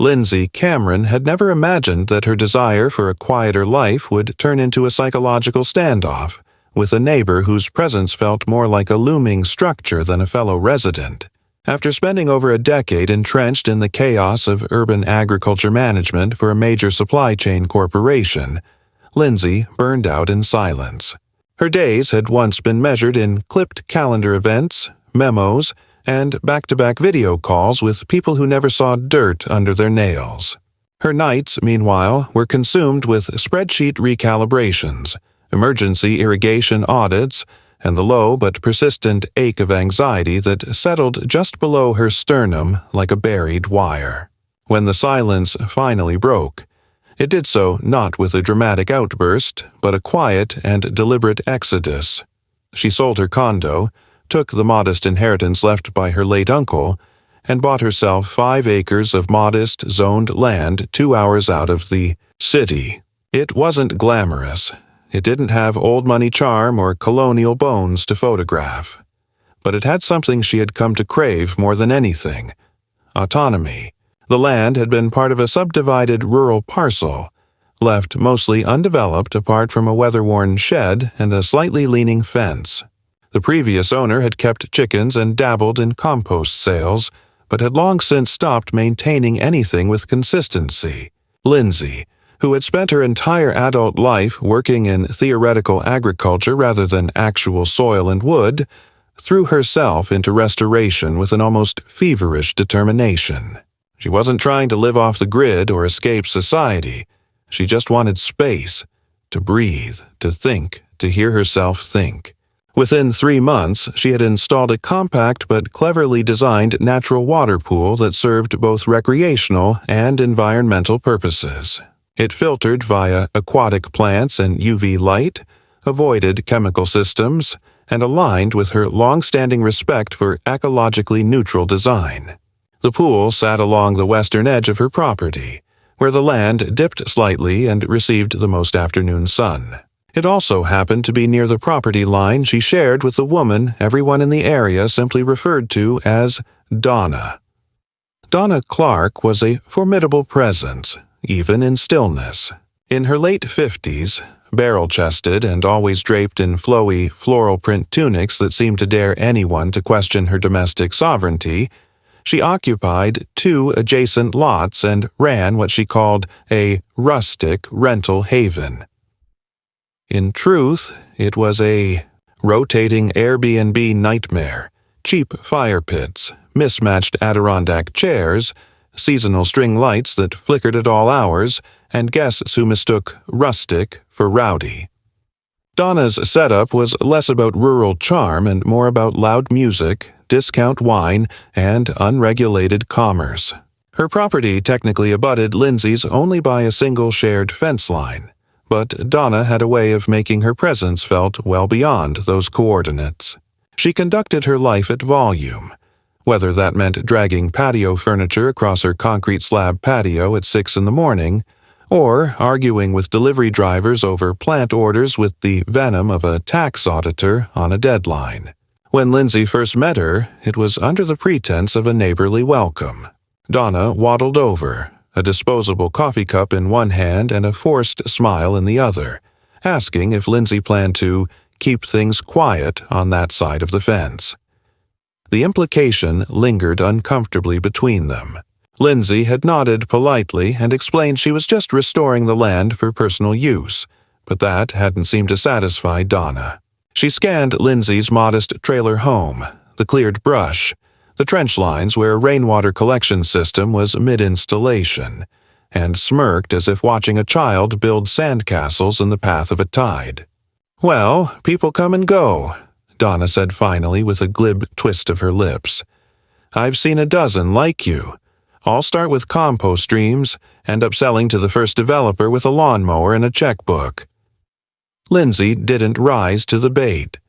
Lindsay Cameron had never imagined that her desire for a quieter life would turn into a psychological standoff with a neighbor whose presence felt more like a looming structure than a fellow resident. After spending over a decade entrenched in the chaos of urban agriculture management for a major supply chain corporation, Lindsay burned out in silence. Her days had once been measured in clipped calendar events, memos, and back-to-back video calls with people who never saw dirt under their nails. Her nights, meanwhile, were consumed with spreadsheet recalibrations, emergency irrigation audits, and the low but persistent ache of anxiety that settled just below her sternum like a buried wire. When the silence finally broke, it did so not with a dramatic outburst, but a quiet and deliberate exodus. She sold her condo, took the modest inheritance left by her late uncle, and bought herself 5 acres of modest, zoned land 2 hours out of the city. It wasn't glamorous. It didn't have old-money charm or colonial bones to photograph. But it had something she had come to crave more than anything: autonomy. The land had been part of a subdivided rural parcel, left mostly undeveloped apart from a weather-worn shed and a slightly leaning fence. The previous owner had kept chickens and dabbled in compost sales, but had long since stopped maintaining anything with consistency. Lindsay, who had spent her entire adult life working in theoretical agriculture rather than actual soil and wood, threw herself into restoration with an almost feverish determination. She wasn't trying to live off the grid or escape society. She just wanted space, to breathe, to think, to hear herself think. Within 3 months, she had installed a compact but cleverly designed natural water pool that served both recreational and environmental purposes. It filtered via aquatic plants and UV light, avoided chemical systems, and aligned with her long-standing respect for ecologically neutral design. The pool sat along the western edge of her property, where the land dipped slightly and received the most afternoon sun. It also happened to be near the property line she shared with the woman everyone in the area simply referred to as Donna. Donna Clark was a formidable presence, even in stillness. In her late 50s, barrel-chested and always draped in flowy floral print tunics that seemed to dare anyone to question her domestic sovereignty, she occupied 2 adjacent lots and ran what she called a rustic rental haven. In truth, it was a rotating Airbnb nightmare: cheap fire pits, mismatched Adirondack chairs, seasonal string lights that flickered at all hours, and guests who mistook rustic for rowdy. Donna's setup was less about rural charm and more about loud music, discount wine, and unregulated commerce. Her property technically abutted Lindsay's only by a single shared fence line, but Donna had a way of making her presence felt well beyond those coordinates. She conducted her life at volume, whether that meant dragging patio furniture across her concrete slab patio at 6 in the morning, or arguing with delivery drivers over plant orders with the venom of a tax auditor on a deadline. When Lindsay first met her, it was under the pretense of a neighborly welcome. Donna waddled over, a disposable coffee cup in one hand and a forced smile in the other, asking if Lindsay planned to keep things quiet on that side of the fence. The implication lingered uncomfortably between them. Lindsay had nodded politely and explained she was just restoring the land for personal use, but that hadn't seemed to satisfy Donna. She scanned Lindsay's modest trailer home, the cleared brush, the trench lines where a rainwater collection system was mid-installation, and smirked as if watching a child build sandcastles in the path of a tide. "Well, people come and go," Donna said finally with a glib twist of her lips. "I've seen a dozen like you. All start with compost streams, end up selling to the first developer with a lawnmower and a checkbook." Lindsay didn't rise to the bait.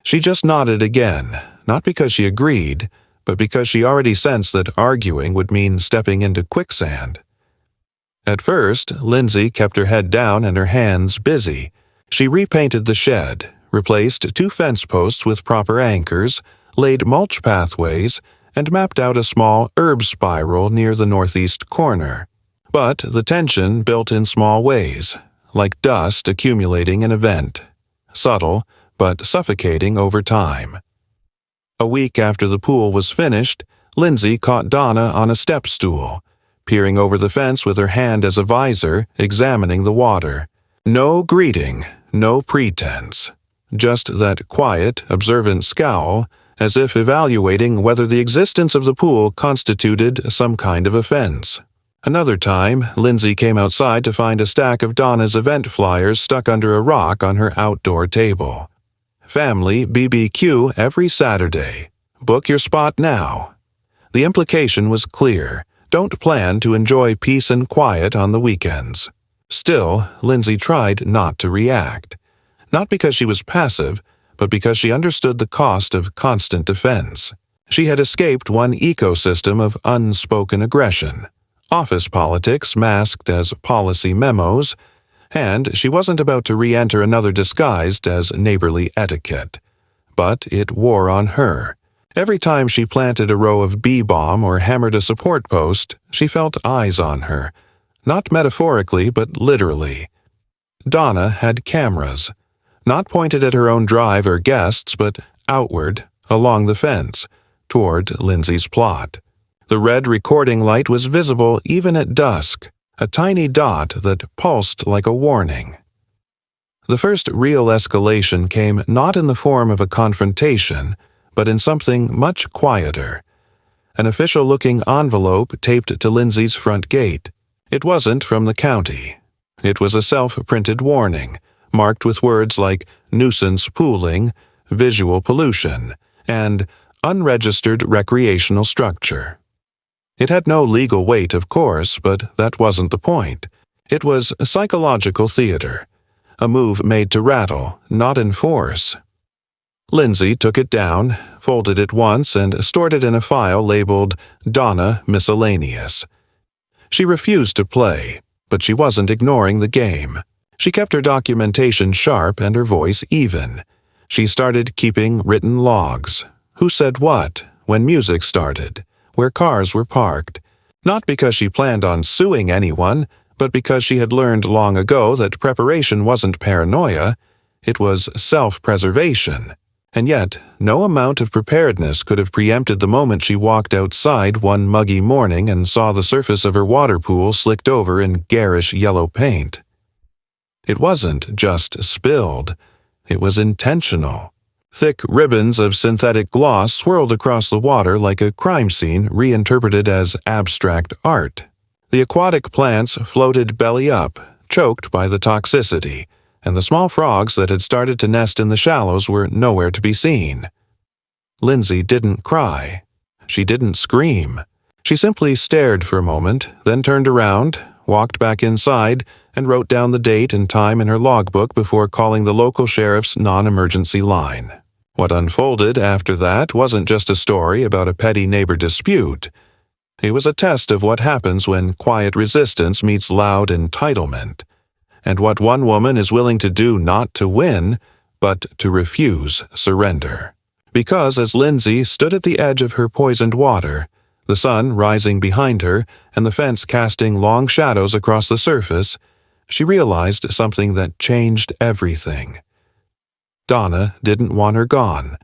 She just nodded again, not because she agreed, but because she already sensed that arguing would mean stepping into quicksand. At first, Lindsay kept her head down and her hands busy. She repainted the shed, replaced 2 fence posts with proper anchors, laid mulch pathways, and mapped out a small herb spiral near the northeast corner. But the tension built in small ways, like dust accumulating in a vent, subtle but suffocating over time. A week after the pool was finished, Lindsay caught Donna on a step stool, peering over the fence with her hand as a visor, examining the water. No greeting, no pretense. Just that quiet, observant scowl, as if evaluating whether the existence of the pool constituted some kind of offense. Another time, Lindsay came outside to find a stack of Donna's event flyers stuck under a rock on her outdoor table. Family BBQ every Saturday. Book your spot now. The implication was clear. Don't plan to enjoy peace and quiet on the weekends. Still, Lindsay tried not to react. Not because she was passive, but because she understood the cost of constant defense. She had escaped one ecosystem of unspoken aggression, office politics masked as policy memos, and she wasn't about to re-enter another disguised as neighborly etiquette. But it wore on her. Every time she planted a row of B-bomb or hammered a support post, she felt eyes on her. Not metaphorically, but literally. Donna had cameras, not pointed at her own drive or guests, but outward, along the fence, toward Lindsay's plot. The red recording light was visible even at dusk, a tiny dot that pulsed like a warning. The first real escalation came not in the form of a confrontation, but in something much quieter. An official-looking envelope taped to Lindsay's front gate. It wasn't from the county. It was a self-printed warning, marked with words like nuisance pooling, visual pollution, and unregistered recreational structure. It had no legal weight, of course, but that wasn't the point. It was psychological theater, a move made to rattle, not enforce. Lindsay took it down, folded it once, and stored it in a file labeled Donna Miscellaneous. She refused to play, but she wasn't ignoring the game. She kept her documentation sharp and her voice even. She started keeping written logs. Who said what, when music started, where cars were parked. Not because she planned on suing anyone, but because she had learned long ago that preparation wasn't paranoia, it was self-preservation. And yet, no amount of preparedness could have preempted the moment she walked outside one muggy morning and saw the surface of her water pool slicked over in garish yellow paint. It wasn't just spilled. It was intentional. Thick ribbons of synthetic gloss swirled across the water like a crime scene reinterpreted as abstract art. The aquatic plants floated belly up, choked by the toxicity, and the small frogs that had started to nest in the shallows were nowhere to be seen. Lindsay didn't cry. She didn't scream. She simply stared for a moment, then turned around, walked back inside, and wrote down the date and time in her logbook before calling the local sheriff's non-emergency line. What unfolded after that wasn't just a story about a petty neighbor dispute. It was a test of what happens when quiet resistance meets loud entitlement, and what one woman is willing to do not to win, but to refuse surrender. Because as Lindsay stood at the edge of her poisoned water, the sun rising behind her and the fence casting long shadows across the surface, she realized something that changed everything. Donna didn't want her gone.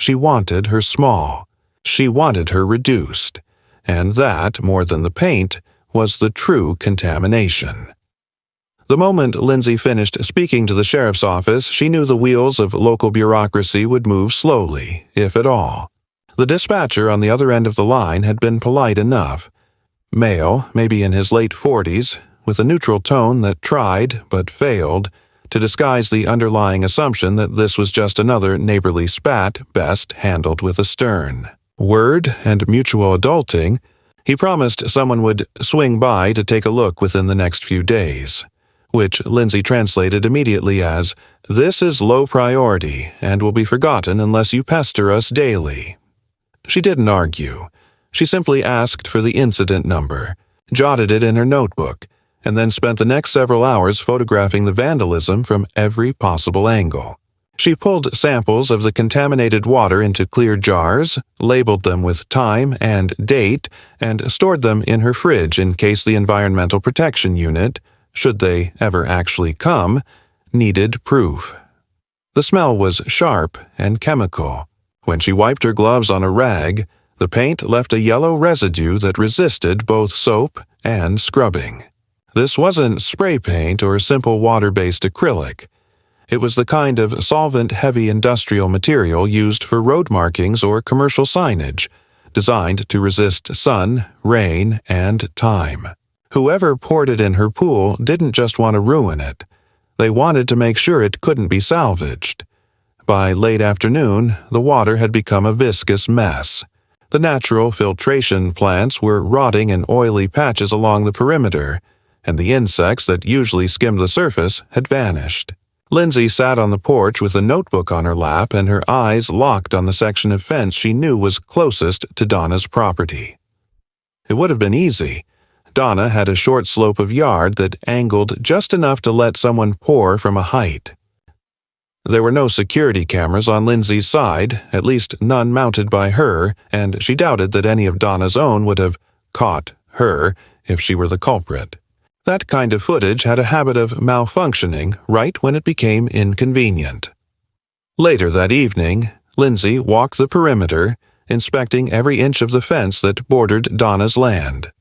She wanted her small. She wanted her reduced. And that, more than the paint, was the true contamination. The moment Lindsay finished speaking to the sheriff's office, she knew the wheels of local bureaucracy would move slowly, if at all. The dispatcher on the other end of the line had been polite enough. Male, maybe in his late 40s, with a neutral tone that tried, but failed, to disguise the underlying assumption that this was just another neighborly spat best handled with a stern word and mutual adulting. He promised someone would swing by to take a look within the next few days, which Lindsay translated immediately as, "This is low priority and will be forgotten unless you pester us daily." She didn't argue. She simply asked for the incident number, jotted it in her notebook, and then spent the next several hours photographing the vandalism from every possible angle. She pulled samples of the contaminated water into clear jars, labeled them with time and date, and stored them in her fridge in case the Environmental Protection Unit, should they ever actually come, needed proof. The smell was sharp and chemical. When she wiped her gloves on a rag, the paint left a yellow residue that resisted both soap and scrubbing. This wasn't spray paint or simple water-based acrylic. It was the kind of solvent-heavy industrial material used for road markings or commercial signage, designed to resist sun, rain, and time. Whoever poured it in her pool didn't just want to ruin it. They wanted to make sure it couldn't be salvaged. By late afternoon, the water had become a viscous mess. The natural filtration plants were rotting in oily patches along the perimeter, and the insects that usually skimmed the surface had vanished. Lindsay sat on the porch with a notebook on her lap and her eyes locked on the section of fence she knew was closest to Donna's property. It would have been easy. Donna had a short slope of yard that angled just enough to let someone pour from a height. There were no security cameras on Lindsay's side, at least none mounted by her, and she doubted that any of Donna's own would have caught her if she were the culprit. That kind of footage had a habit of malfunctioning right when it became inconvenient. Later that evening, Lindsay walked the perimeter, inspecting every inch of the fence that bordered Donna's land.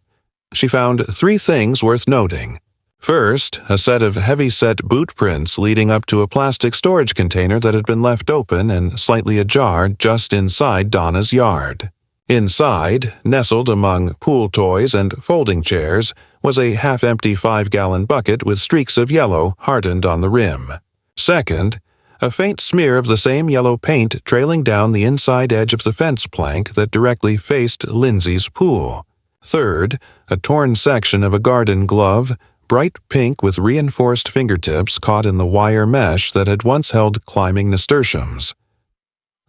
She found 3 things worth noting. First, a set of heavy-set boot prints leading up to a plastic storage container that had been left open and slightly ajar just inside Donna's yard. Inside, nestled among pool toys and folding chairs, was a half-empty 5-gallon bucket with streaks of yellow hardened on the rim. Second, a faint smear of the same yellow paint trailing down the inside edge of the fence plank that directly faced Lindsay's pool. Third, a torn section of a garden glove, bright pink with reinforced fingertips caught in the wire mesh that had once held climbing nasturtiums.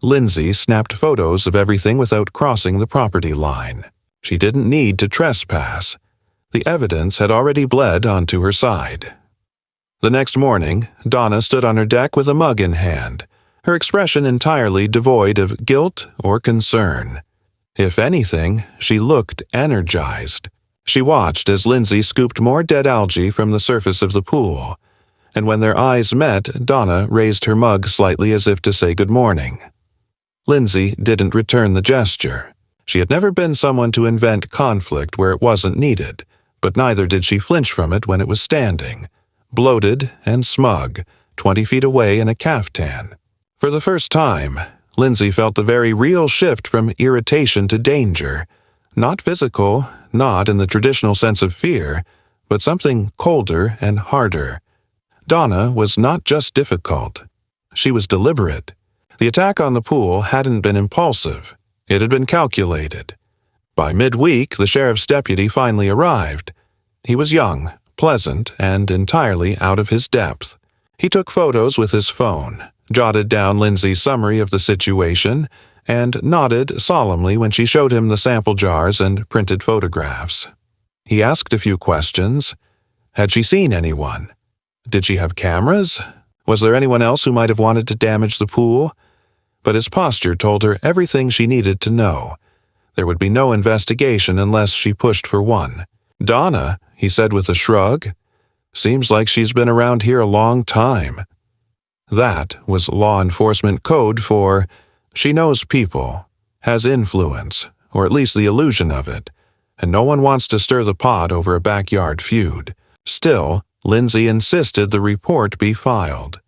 Lindsay snapped photos of everything without crossing the property line. She didn't need to trespass. The evidence had already bled onto her side. The next morning, Donna stood on her deck with a mug in hand, her expression entirely devoid of guilt or concern. If anything, she looked energized. She watched as Lindsay scooped more dead algae from the surface of the pool, and when their eyes met, Donna raised her mug slightly as if to say good morning. Lindsay didn't return the gesture. She had never been someone to invent conflict where it wasn't needed, but neither did she flinch from it when it was standing, bloated and smug, 20 feet away in a caftan. For the first time, Lindsay felt the very real shift from irritation to danger, not physical, not in the traditional sense of fear, but something colder and harder. Donna was not just difficult. She was deliberate. The attack on the pool hadn't been impulsive. It had been calculated. By midweek, the sheriff's deputy finally arrived. He was young, pleasant, and entirely out of his depth. He took photos with his phone, jotted down Lindsay's summary of the situation, and nodded solemnly when she showed him the sample jars and printed photographs. He asked a few questions. Had she seen anyone? Did she have cameras? Was there anyone else who might have wanted to damage the pool? But his posture told her everything she needed to know. There would be no investigation unless she pushed for one. "Donna," he said with a shrug. "Seems like she's been around here a long time." That was law enforcement code for she knows people, has influence, or at least the illusion of it, and no one wants to stir the pot over a backyard feud. Still, Lindsay insisted the report be filed.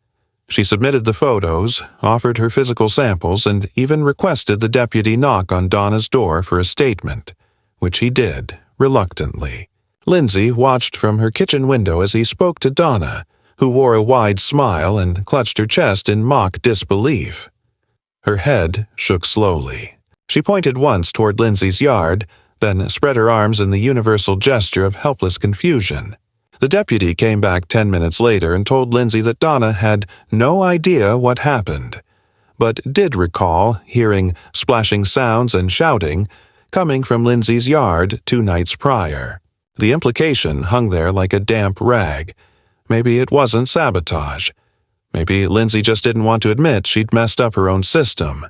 She submitted the photos, offered her physical samples, and even requested the deputy knock on Donna's door for a statement, which he did, reluctantly. Lindsay watched from her kitchen window as he spoke to Donna, who wore a wide smile and clutched her chest in mock disbelief. Her head shook slowly. She pointed once toward Lindsay's yard, then spread her arms in the universal gesture of helpless confusion. The deputy came back 10 minutes later and told Lindsay that Donna had no idea what happened, but did recall hearing splashing sounds and shouting coming from Lindsay's yard 2 nights prior. The implication hung there like a damp rag. Maybe it wasn't sabotage. Maybe Lindsay just didn't want to admit she'd messed up her own system.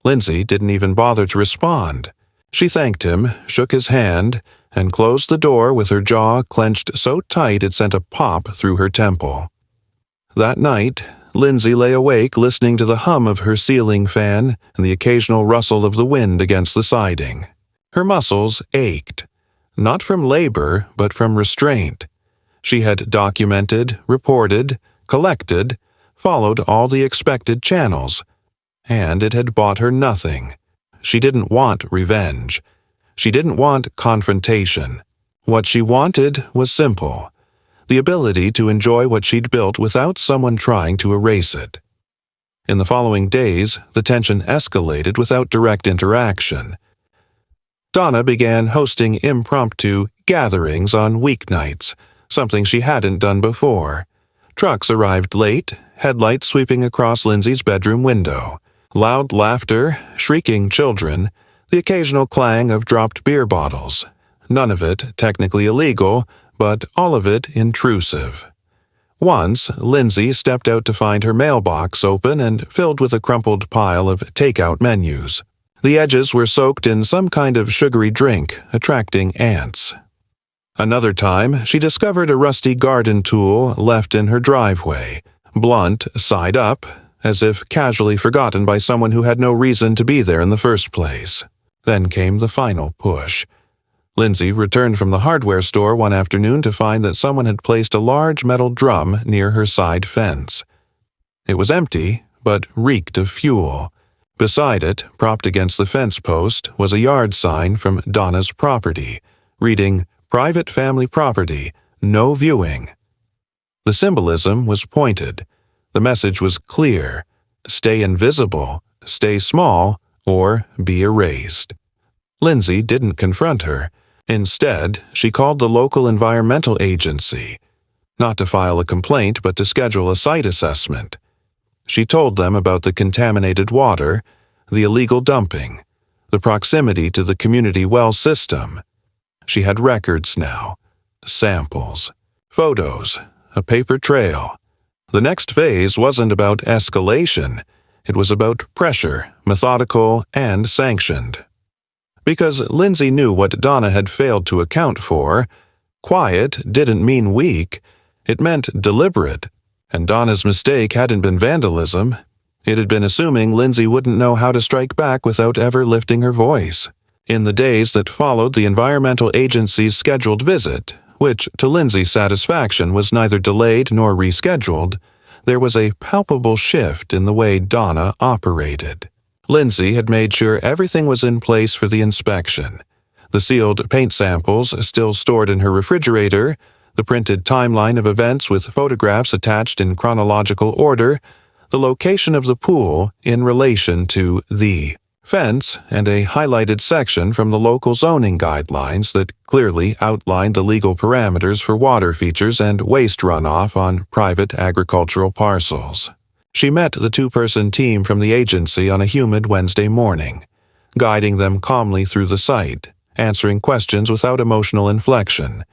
Lindsay didn't even bother to respond. She thanked him, shook his hand, and closed the door with her jaw clenched so tight it sent a pop through her temple. That night, Lindsay lay awake listening to the hum of her ceiling fan and the occasional rustle of the wind against the siding. Her muscles ached, not from labor but from restraint. She had documented, reported, collected, followed all the expected channels, and it had bought her nothing. She didn't want revenge. She didn't want confrontation. What she wanted was simple: the ability to enjoy what she'd built without someone trying to erase it. In the following days, the tension escalated without direct interaction. Donna began hosting impromptu gatherings on weeknights, something she hadn't done before. Trucks arrived late, headlights sweeping across Lindsay's bedroom window. Loud laughter, shrieking children, the occasional clang of dropped beer bottles. None of it technically illegal, but all of it intrusive. Once, Lindsay stepped out to find her mailbox open and filled with a crumpled pile of takeout menus. The edges were soaked in some kind of sugary drink, attracting ants. Another time, she discovered a rusty garden tool left in her driveway, blunt side up, as if casually forgotten by someone who had no reason to be there in the first place. Then came the final push. Lindsay returned from the hardware store one afternoon to find that someone had placed a large metal drum near her side fence. It was empty, but reeked of fuel. Beside it, propped against the fence post, was a yard sign from Donna's property, reading, "Private family property, no viewing." The symbolism was pointed. The message was clear: stay invisible, stay small, or be erased. Lindsay didn't confront her. Instead, she called the local environmental agency, not to file a complaint but to schedule a site assessment. She told them about the contaminated water, the illegal dumping, the proximity to the community well system. She had records now, samples, photos, a paper trail. The next phase wasn't about escalation. It was about pressure, methodical and sanctioned. Because Lindsay knew what Donna had failed to account for, quiet didn't mean weak, it meant deliberate. And Donna's mistake hadn't been vandalism. It had been assuming Lindsay wouldn't know how to strike back without ever lifting her voice. In the days that followed the environmental agency's scheduled visit, which to Lindsay's satisfaction was neither delayed nor rescheduled, there was a palpable shift in the way Donna operated. Lindsay had made sure everything was in place for the inspection. The sealed paint samples still stored in her refrigerator, the printed timeline of events with photographs attached in chronological order, the location of the pool in relation to the fence, and a highlighted section from the local zoning guidelines that clearly outlined the legal parameters for water features and waste runoff on private agricultural parcels. She met the two-person team from the agency on a humid Wednesday morning, guiding them calmly through the site, answering questions without emotional inflection,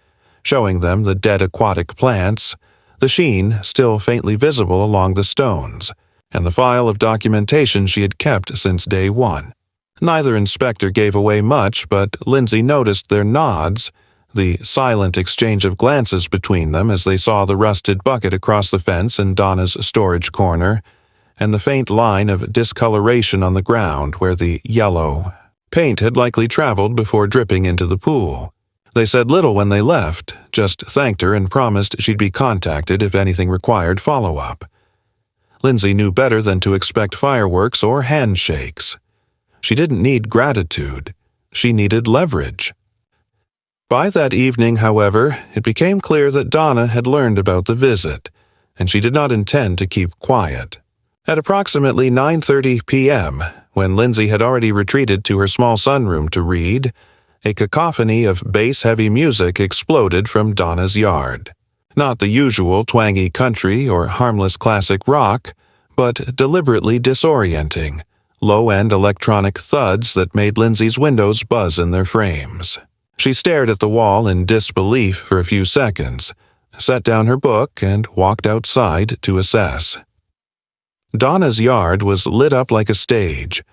showing them the dead aquatic plants, the sheen still faintly visible along the stones, and the file of documentation she had kept since day one. Neither inspector gave away much, but Lindsay noticed their nods, the silent exchange of glances between them as they saw the rusted bucket across the fence in Donna's storage corner, and the faint line of discoloration on the ground where the yellow paint had likely traveled before dripping into the pool. They said little when they left, just thanked her and promised she'd be contacted if anything required follow-up. Lindsay knew better than to expect fireworks or handshakes. She didn't need gratitude. She needed leverage. By that evening, however, it became clear that Donna had learned about the visit, and she did not intend to keep quiet. At approximately 9:30 p.m., when Lindsay had already retreated to her small sunroom to read, a cacophony of bass-heavy music exploded from Donna's yard. Not the usual twangy country or harmless classic rock, but deliberately disorienting, low-end electronic thuds that made Lindsay's windows buzz in their frames. She stared at the wall in disbelief for a few seconds, set down her book, and walked outside to assess. Donna's yard was lit up like a stage.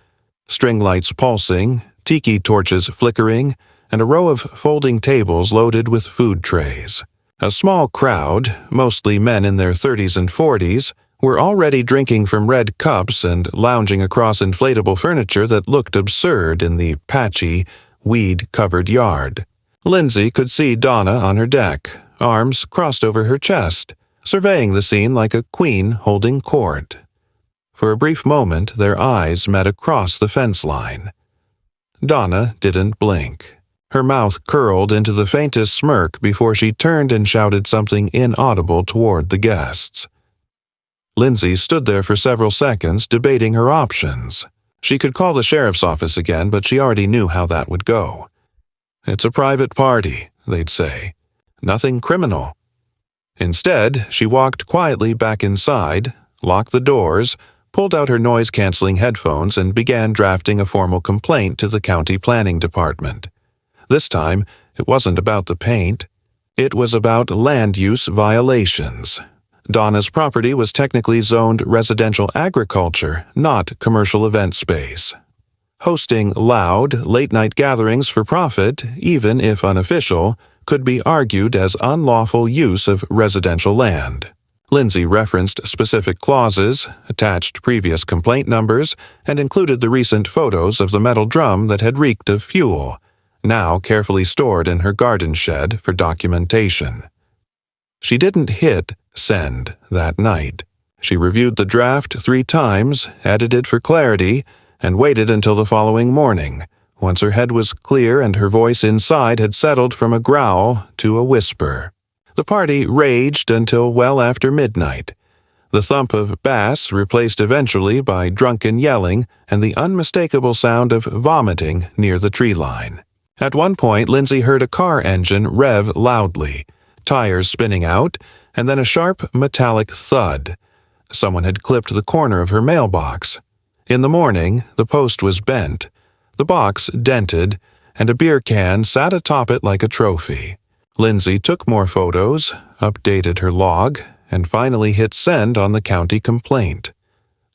String lights pulsing, tiki torches flickering, and a row of folding tables loaded with food trays. A small crowd, mostly men in their 30s and 40s, were already drinking from red cups and lounging across inflatable furniture that looked absurd in the patchy, weed-covered yard. Lindsay could see Donna on her deck, arms crossed over her chest, surveying the scene like a queen holding court. For a brief moment, their eyes met across the fence line. Donna didn't blink. Her mouth curled into the faintest smirk before she turned and shouted something inaudible toward the guests. Lindsay stood there for several seconds, debating her options. She could call the sheriff's office again, but she already knew how that would go. "It's a private party," they'd say. "Nothing criminal." Instead, she walked quietly back inside, locked the doors, pulled out her noise-canceling headphones, and began drafting a formal complaint to the county planning department. This time, it wasn't about the paint. It was about land use violations. Donna's property was technically zoned residential agriculture, not commercial event space. Hosting loud, late-night gatherings for profit, even if unofficial, could be argued as unlawful use of residential land. Lindsay referenced specific clauses, attached previous complaint numbers, and included the recent photos of the metal drum that had reeked of fuel, now carefully stored in her garden shed for documentation. She didn't hit send that night. She reviewed the draft 3 times, edited for clarity, and waited until the following morning, once her head was clear and her voice inside had settled from a growl to a whisper. The party raged until well after midnight. The thump of bass replaced eventually by drunken yelling and the unmistakable sound of vomiting near the tree line. At one point, Lindsay heard a car engine rev loudly, tires spinning out, and then a sharp metallic thud. Someone had clipped the corner of her mailbox. In the morning, the post was bent, the box dented, and a beer can sat atop it like a trophy. Lindsay took more photos, updated her log, and finally hit send on the county complaint.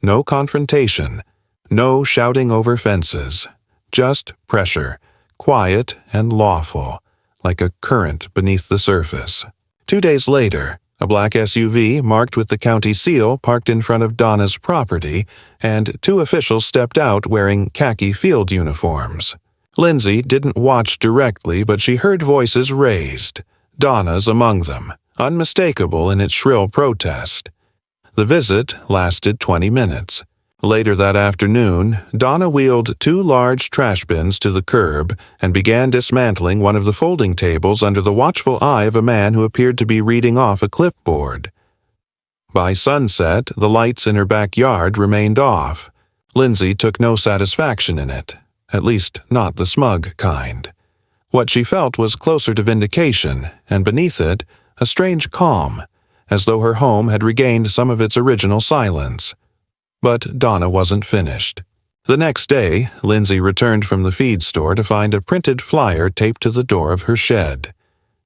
No confrontation, no shouting over fences, just pressure, quiet and lawful, like a current beneath the surface. 2 days later, a black SUV marked with the county seal parked in front of Donna's property, and 2 officials stepped out wearing khaki field uniforms. Lindsay didn't watch directly, but she heard voices raised, Donna's among them, unmistakable in its shrill protest. The visit lasted 20 minutes. Later that afternoon, Donna wheeled 2 large trash bins to the curb and began dismantling one of the folding tables under the watchful eye of a man who appeared to be reading off a clipboard. By sunset, the lights in her backyard remained off. Lindsay took no satisfaction in it, at least not the smug kind. What she felt was closer to vindication, and beneath it, a strange calm, as though her home had regained some of its original silence. But Donna wasn't finished. The next day, Lindsay returned from the feed store to find a printed flyer taped to the door of her shed.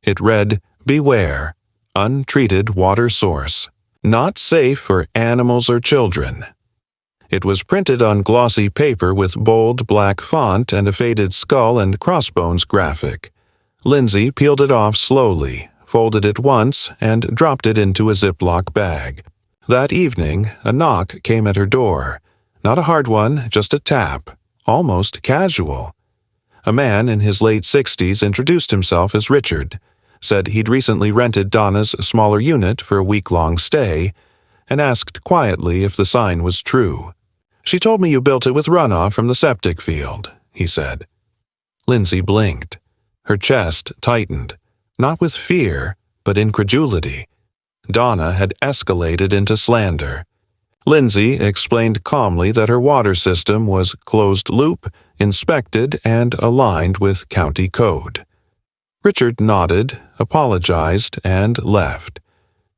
It read, "Beware, untreated water source. Not safe for animals or children." It was printed on glossy paper with bold black font and a faded skull and crossbones graphic. Lindsay peeled it off slowly, folded it once, and dropped it into a Ziploc bag. That evening, a knock came at her door. Not a hard one, just a tap, almost casual. A man in his late 60s introduced himself as Richard, said he'd recently rented Donna's smaller unit for a week-long stay, and asked quietly if the sign was true. "She told me you built it with runoff from the septic field," he said. Lindsay blinked. Her chest tightened, not with fear, but incredulity. Donna had escalated into slander. Lindsay explained calmly that her water system was closed-loop, inspected, and aligned with county code. Richard nodded, apologized, and left.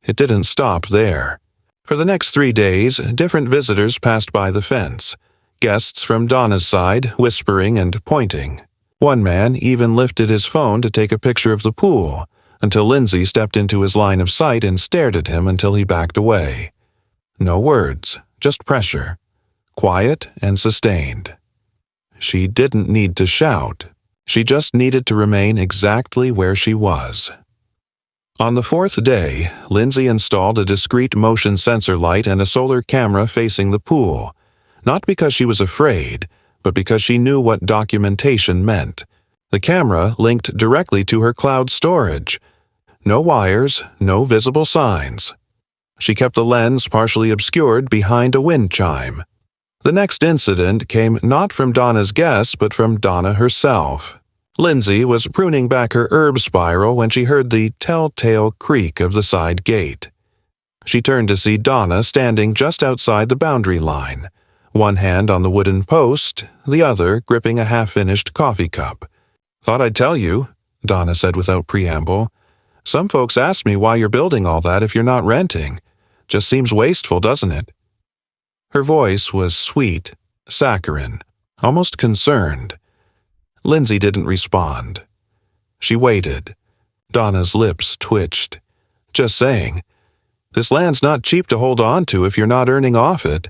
It didn't stop there. For the next 3 days, different visitors passed by the fence, guests from Donna's side whispering and pointing. One man even lifted his phone to take a picture of the pool, until Lindsay stepped into his line of sight and stared at him until he backed away. No words, just pressure. Quiet and sustained. She didn't need to shout. She just needed to remain exactly where she was. On the fourth day, Lindsay installed a discrete motion sensor light and a solar camera facing the pool, not because she was afraid, but because she knew what documentation meant. The camera linked directly to her cloud storage. No wires, no visible signs. She kept the lens partially obscured behind a wind chime. The next incident came not from Donna's guess, but from Donna herself. Lindsay was pruning back her herb spiral when she heard the telltale creak of the side gate. She turned to see Donna standing just outside the boundary line, one hand on the wooden post, the other gripping a half-finished coffee cup. "Thought I'd tell you," Donna said without preamble. "Some folks ask me why you're building all that if you're not renting. Just seems wasteful, doesn't it?" Her voice was sweet, saccharine, almost concerned. Lindsay didn't respond. She waited. Donna's lips twitched. "Just saying. This land's not cheap to hold on to if you're not earning off it.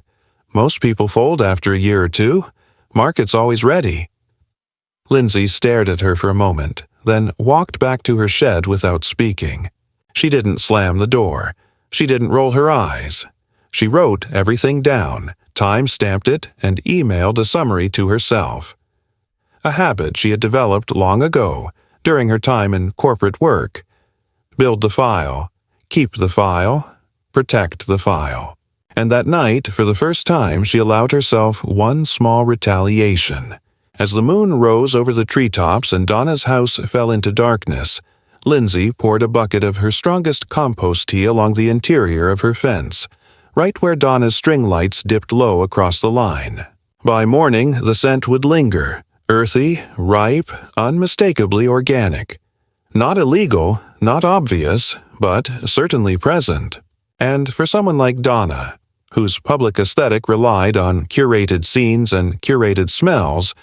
Most people fold after a year or two. Market's always ready." Lindsay stared at her for a moment, then walked back to her shed without speaking. She didn't slam the door. She didn't roll her eyes. She wrote everything down, time-stamped it, and emailed a summary to herself. A habit she had developed long ago, during her time in corporate work. Build the file, keep the file, protect the file. And that night, for the first time, she allowed herself one small retaliation. As the moon rose over the treetops and Donna's house fell into darkness, Lindsay poured a bucket of her strongest compost tea along the interior of her fence, right where Donna's string lights dipped low across the line. By morning, the scent would linger, earthy, ripe, unmistakably organic. Not illegal, not obvious, but certainly present. And for someone like Donna, whose public aesthetic relied on curated scenes and curated smells,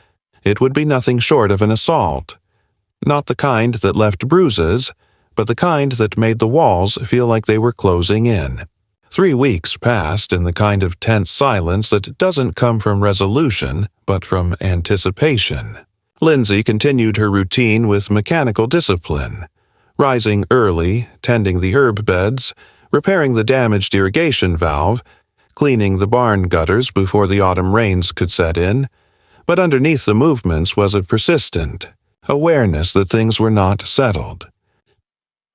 it would be nothing short of an assault. Not the kind that left bruises, but the kind that made the walls feel like they were closing in. 3 weeks passed in the kind of tense silence that doesn't come from resolution, but from anticipation. Lindsay continued her routine with mechanical discipline, rising early, tending the herb beds, repairing the damaged irrigation valve, cleaning the barn gutters before the autumn rains could set in. But underneath the movements was a persistent awareness that things were not settled.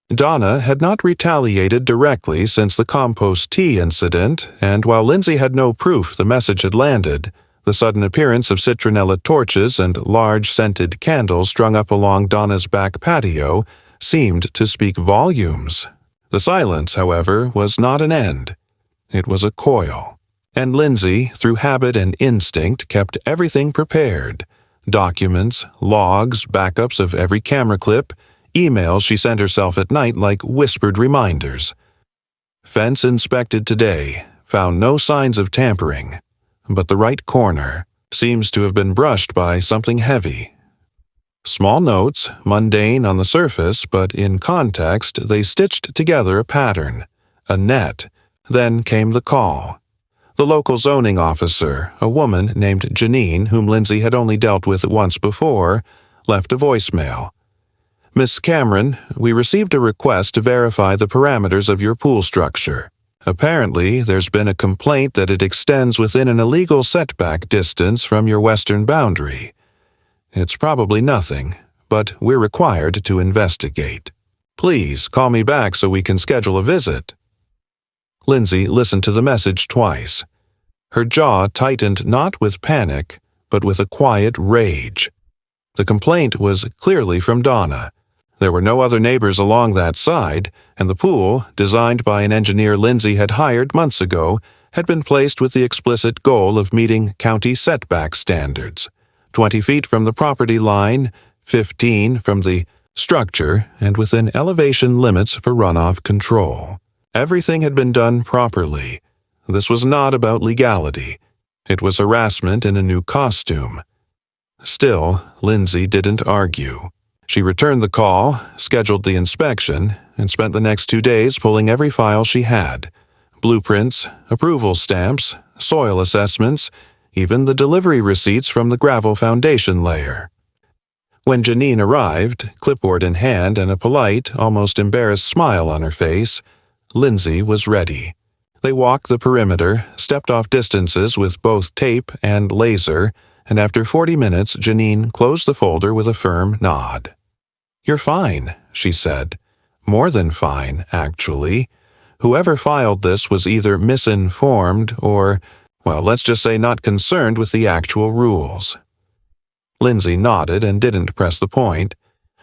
Donna had not retaliated directly since the compost tea incident, and while Lindsay had no proof the message had landed, the sudden appearance of citronella torches and large scented candles strung up along Donna's back patio seemed to speak volumes. The silence, however, was not an end. It was a coil. And Lindsay, through habit and instinct, kept everything prepared. Documents, logs, backups of every camera clip, emails she sent herself at night like whispered reminders. Fence inspected today, found no signs of tampering, but the right corner seems to have been brushed by something heavy. Small notes, mundane on the surface, but in context they stitched together a pattern, a net. Then came the call. The local zoning officer, a woman named Janine, whom Lindsay had only dealt with once before, left a voicemail. "Miss Cameron, we received a request to verify the parameters of your pool structure. Apparently, there's been a complaint that it extends within an illegal setback distance from your western boundary. It's probably nothing, but we're required to investigate. Please call me back so we can schedule a visit." Lindsay listened to the message twice. Her jaw tightened not with panic, but with a quiet rage. The complaint was clearly from Donna. There were no other neighbors along that side, and the pool, designed by an engineer Lindsay had hired months ago, had been placed with the explicit goal of meeting county setback standards. 20 feet from the property line, 15 from the structure, and within elevation limits for runoff control. Everything had been done properly. This was not about legality. It was harassment in a new costume. Still, Lindsay didn't argue. She returned the call, scheduled the inspection, and spent the next 2 days pulling every file she had: blueprints, approval stamps, soil assessments, even the delivery receipts from the gravel foundation layer. When Janine arrived, clipboard in hand and a polite, almost embarrassed smile on her face, Lindsay was ready. They walked the perimeter, stepped off distances with both tape and laser, and after 40 minutes, Janine closed the folder with a firm nod. "You're fine," she said. "More than fine, actually. Whoever filed this was either misinformed or, well, let's just say not concerned with the actual rules." Lindsay nodded and didn't press the point.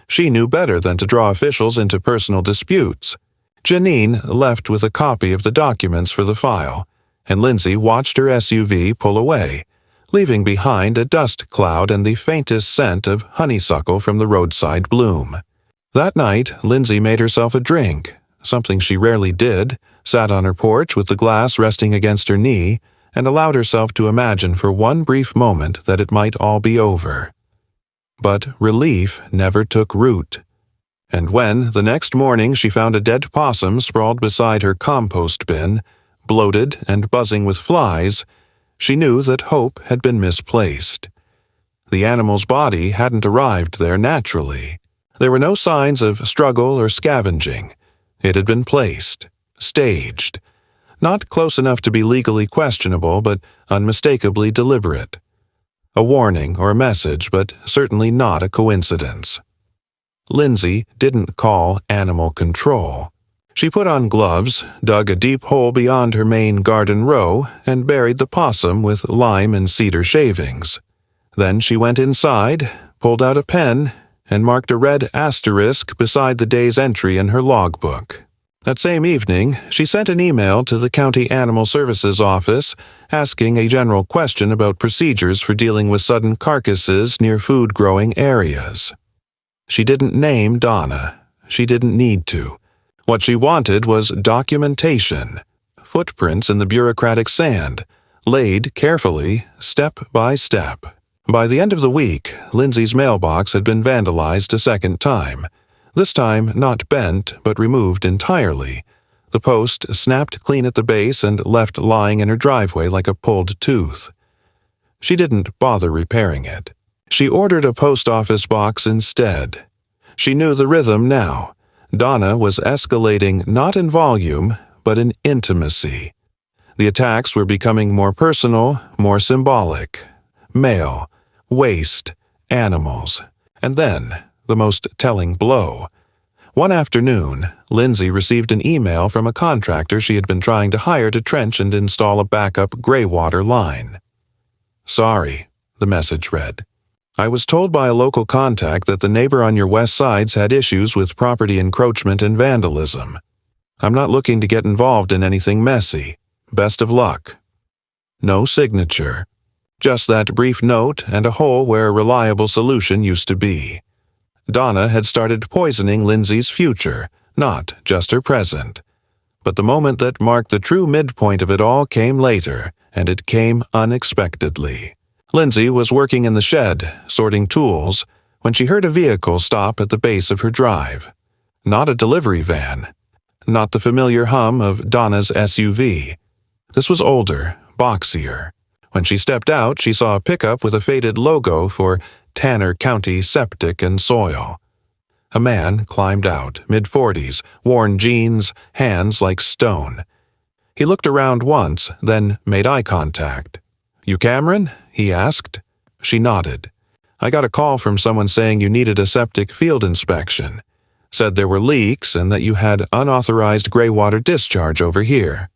She knew better than to draw officials into personal disputes. Janine left with a copy of the documents for the file, and Lindsay watched her SUV pull away, leaving behind a dust cloud and the faintest scent of honeysuckle from the roadside bloom. That night, Lindsay made herself a drink, something she rarely did, sat on her porch with the glass resting against her knee, and allowed herself to imagine for one brief moment that it might all be over. But relief never took root. And when, the next morning, she found a dead possum sprawled beside her compost bin, bloated and buzzing with flies, she knew that hope had been misplaced. The animal's body hadn't arrived there naturally. There were no signs of struggle or scavenging. It had been placed, staged, not close enough to be legally questionable, but unmistakably deliberate. A warning or a message, but certainly not a coincidence. Lindsay didn't call animal control. She put on gloves, dug a deep hole beyond her main garden row, and buried the possum with lime and cedar shavings. Then she went inside, pulled out a pen, and marked a red asterisk beside the day's entry in her logbook. That same evening, she sent an email to the County Animal Services Office asking a general question about procedures for dealing with sudden carcasses near food-growing areas. She didn't name Donna. She didn't need to. What she wanted was documentation, footprints in the bureaucratic sand, laid carefully, step by step. By the end of the week, Lindsay's mailbox had been vandalized a second time. This time not bent, but removed entirely. The post snapped clean at the base and left lying in her driveway like a pulled tooth. She didn't bother repairing it. She ordered a post office box instead. She knew the rhythm now. Donna was escalating not in volume, but in intimacy. The attacks were becoming more personal, more symbolic. Male, waste, animals. And then, the most telling blow. One afternoon, Lindsay received an email from a contractor she had been trying to hire to trench and install a backup gray water line. "Sorry," the message read. "I was told by a local contact that the neighbor on your west side's had issues with property encroachment and vandalism. I'm not looking to get involved in anything messy. Best of luck." No signature. Just that brief note and a hole where a reliable solution used to be. Donna had started poisoning Lindsay's future, not just her present. But the moment that marked the true midpoint of it all came later, and it came unexpectedly. Lindsay was working in the shed, sorting tools, when she heard a vehicle stop at the base of her drive. Not a delivery van. Not the familiar hum of Donna's SUV. This was older, boxier. When she stepped out, she saw a pickup with a faded logo for Tanner County Septic and Soil. A man climbed out, mid-40s, worn jeans, hands like stone. He looked around once, then made eye contact. "You Cameron?" he asked. She nodded. "I got a call from someone saying you needed a septic field inspection. Said there were leaks and that you had unauthorized gray water discharge over here."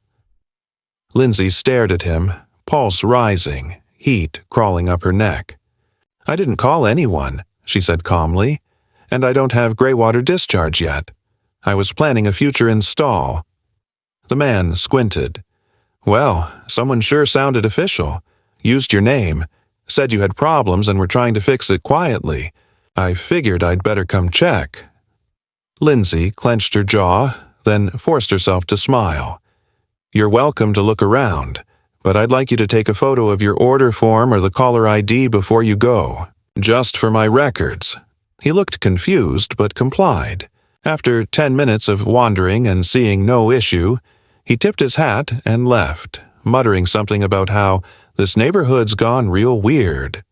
Lindsay stared at him, pulse rising, heat crawling up her neck. "I didn't call anyone," she said calmly, "and I don't have gray water discharge yet. I was planning a future install." The man squinted. "Well, someone sure sounded official. Used your name. Said you had problems and were trying to fix it quietly. I figured I'd better come check." Lindsay clenched her jaw, then forced herself to smile. "You're welcome to look around, but I'd like you to take a photo of your order form or the caller ID before you go. Just for my records." He looked confused but complied. After 10 minutes of wandering and seeing no issue, he tipped his hat and left, muttering something about how this neighborhood's gone real weird.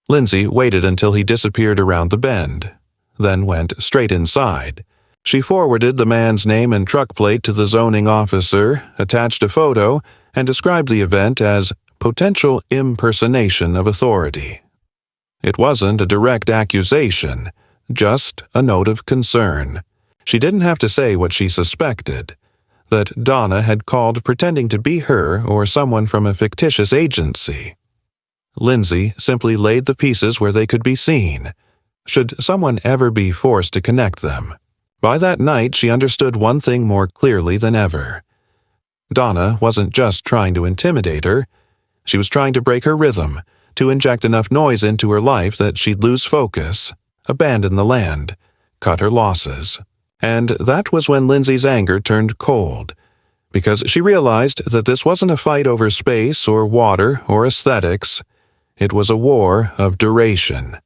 Lindsay waited until he disappeared around the bend, then went straight inside. She forwarded the man's name and truck plate to the zoning officer, attached a photo, and described the event as potential impersonation of authority. It wasn't a direct accusation, just a note of concern. She didn't have to say what she suspected, that Donna had called pretending to be her or someone from a fictitious agency. Lindsay simply laid the pieces where they could be seen, should someone ever be forced to connect them. By that night, she understood one thing more clearly than ever. Donna wasn't just trying to intimidate her. She was trying to break her rhythm, to inject enough noise into her life that she'd lose focus, abandon the land, cut her losses. And that was when Lindsay's anger turned cold, because she realized that this wasn't a fight over space or water or aesthetics. It was a war of duration.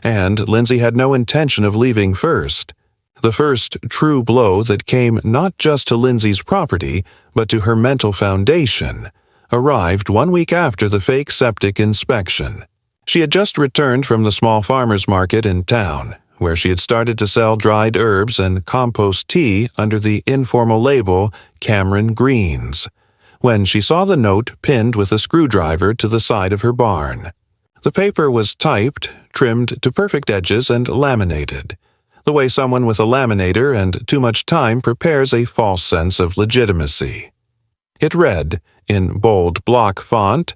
And Lindsay had no intention of leaving first. The first true blow that came not just to Lindsay's property, but to her mental foundation, arrived 1 week after the fake septic inspection. She had just returned from the small farmer's market in town, where she had started to sell dried herbs and compost tea under the informal label Cameron Greens, when she saw the note pinned with a screwdriver to the side of her barn. The paper was typed, trimmed to perfect edges, and laminated, the way someone with a laminator and too much time prepares a false sense of legitimacy. It read, in bold block font,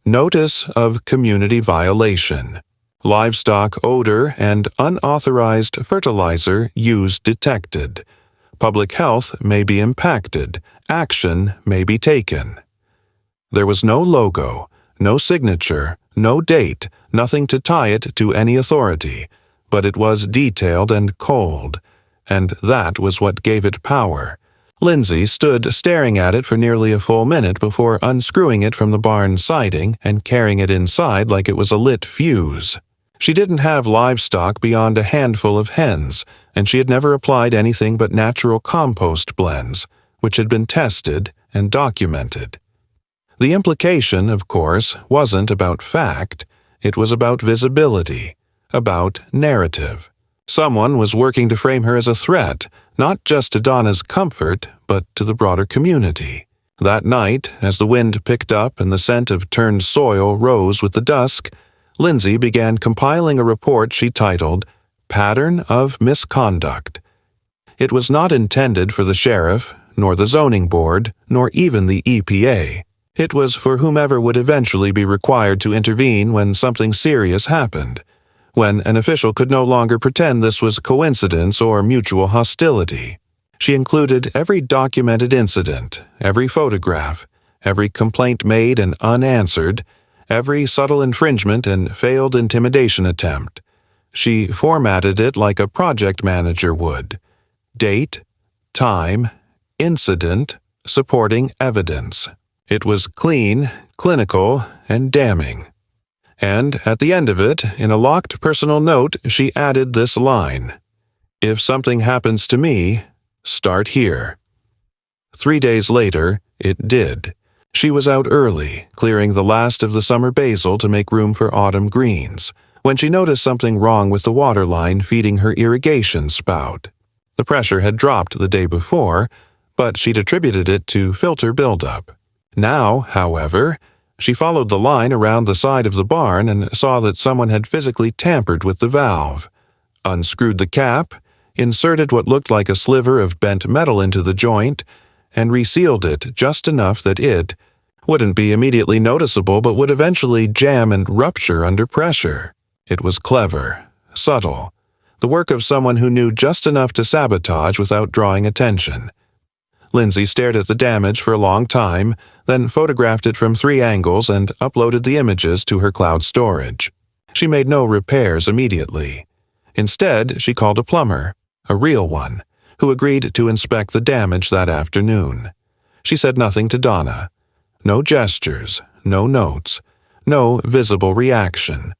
"Notice of Community Violation. Livestock odor and unauthorized fertilizer use detected. Public health may be impacted. Action may be taken." There was no logo, no signature, no date, nothing to tie it to any authority, but it was detailed and cold, and that was what gave it power. Lindsay stood staring at it for nearly a full minute before unscrewing it from the barn siding and carrying it inside like it was a lit fuse. She didn't have livestock beyond a handful of hens, and she had never applied anything but natural compost blends, which had been tested and documented. The implication, of course, wasn't about fact. It was about visibility, about narrative. Someone was working to frame her as a threat, not just to Donna's comfort, but to the broader community. That night, as the wind picked up and the scent of turned soil rose with the dusk, Lindsay began compiling a report she titled Pattern of Misconduct. It was not intended for the sheriff, nor the zoning board, nor even the EPA. It was for whomever would eventually be required to intervene when something serious happened, when an official could no longer pretend this was coincidence or mutual hostility. She included every documented incident, every photograph, every complaint made and unanswered, every subtle infringement and failed intimidation attempt. She formatted it like a project manager would. Date, time, incident, supporting evidence. It was clean, clinical, and damning. And at the end of it, in a locked personal note, she added this line: "If something happens to me, start here." 3 days later, it did. She was out early, clearing the last of the summer basil to make room for autumn greens, when she noticed something wrong with the water line feeding her irrigation spout. The pressure had dropped the day before, but she'd attributed it to filter buildup. Now, however, she followed the line around the side of the barn and saw that someone had physically tampered with the valve, unscrewed the cap, inserted what looked like a sliver of bent metal into the joint, and resealed it just enough that it wouldn't be immediately noticeable but would eventually jam and rupture under pressure. It was clever, subtle, the work of someone who knew just enough to sabotage without drawing attention. Lindsay stared at the damage for a long time, then photographed it from 3 angles and uploaded the images to her cloud storage. She made no repairs immediately. Instead, she called a plumber, a real one, who agreed to inspect the damage that afternoon. She said nothing to Donna. No gestures, no notes, no visible reaction.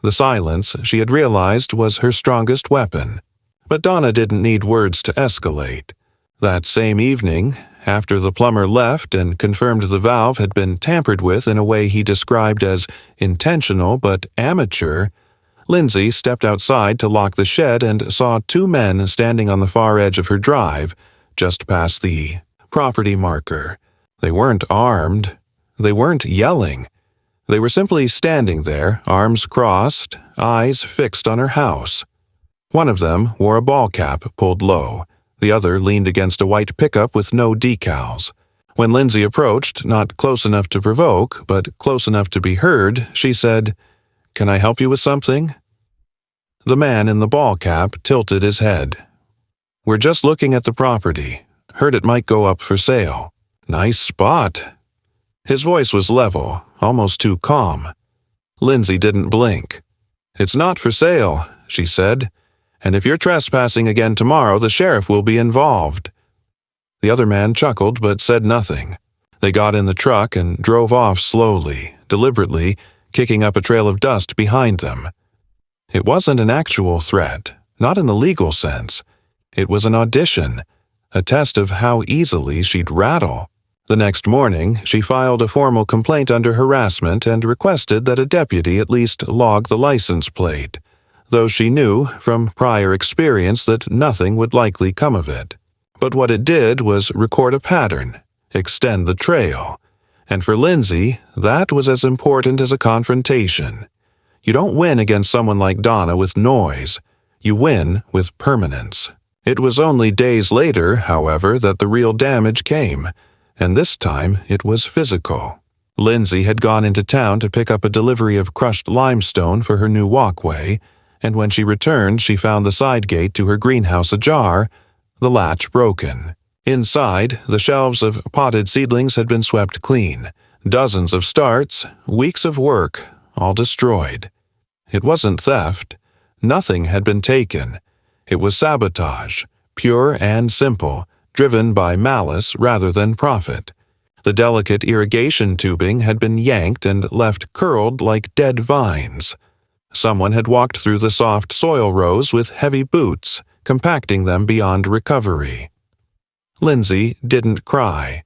The silence, she had realized, was her strongest weapon. But Donna didn't need words to escalate. That same evening, after the plumber left and confirmed the valve had been tampered with in a way he described as intentional but amateur, Lindsay stepped outside to lock the shed and saw two men standing on the far edge of her drive, just past the property marker. They weren't armed. They weren't yelling. They were simply standing there, arms crossed, eyes fixed on her house. One of them wore a ball cap pulled low. The other leaned against a white pickup with no decals. When Lindsay approached, not close enough to provoke, but close enough to be heard, she said, "Can I help you with something?" The man in the ball cap tilted his head. "We're just looking at the property. Heard it might go up for sale." "Nice spot." His voice was level, almost too calm. Lindsay didn't blink. "It's not for sale," she said, "and if you're trespassing again tomorrow, the sheriff will be involved." The other man chuckled but said nothing. They got in the truck and drove off slowly, deliberately, kicking up a trail of dust behind them. It wasn't an actual threat, not in the legal sense. It was an audition, a test of how easily she'd rattle. The next morning, she filed a formal complaint under harassment and requested that a deputy at least log the license plate, though she knew from prior experience that nothing would likely come of it. But what it did was record a pattern, extend the trail. And for Lindsay, that was as important as a confrontation. You don't win against someone like Donna with noise. You win with permanence. It was only days later, however, that the real damage came, and this time it was physical. Lindsay had gone into town to pick up a delivery of crushed limestone for her new walkway, and when she returned, she found the side gate to her greenhouse ajar, the latch broken. Inside, the shelves of potted seedlings had been swept clean. Dozens of starts, weeks of work, all destroyed. It wasn't theft. Nothing had been taken. It was sabotage, pure and simple, driven by malice rather than profit. The delicate irrigation tubing had been yanked and left curled like dead vines. Someone had walked through the soft soil rows with heavy boots, compacting them beyond recovery. Lindsay didn't cry.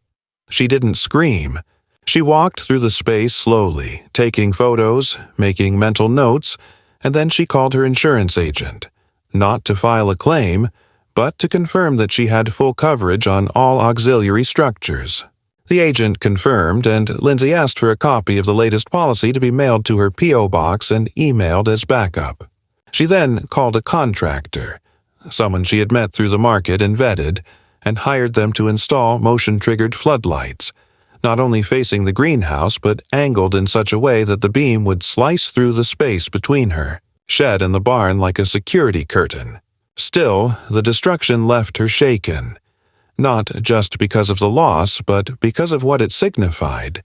She didn't scream. She walked through the space slowly, taking photos, making mental notes, and then she called her insurance agent, not to file a claim, but to confirm that she had full coverage on all auxiliary structures. The agent confirmed, and Lindsay asked for a copy of the latest policy to be mailed to her P.O. box and emailed as backup. She then called a contractor, someone she had met through the market and vetted, and hired them to install motion-triggered floodlights, not only facing the greenhouse but angled in such a way that the beam would slice through the space between her shed and the barn like a security curtain. Still, the destruction left her shaken, not just because of the loss, but because of what it signified.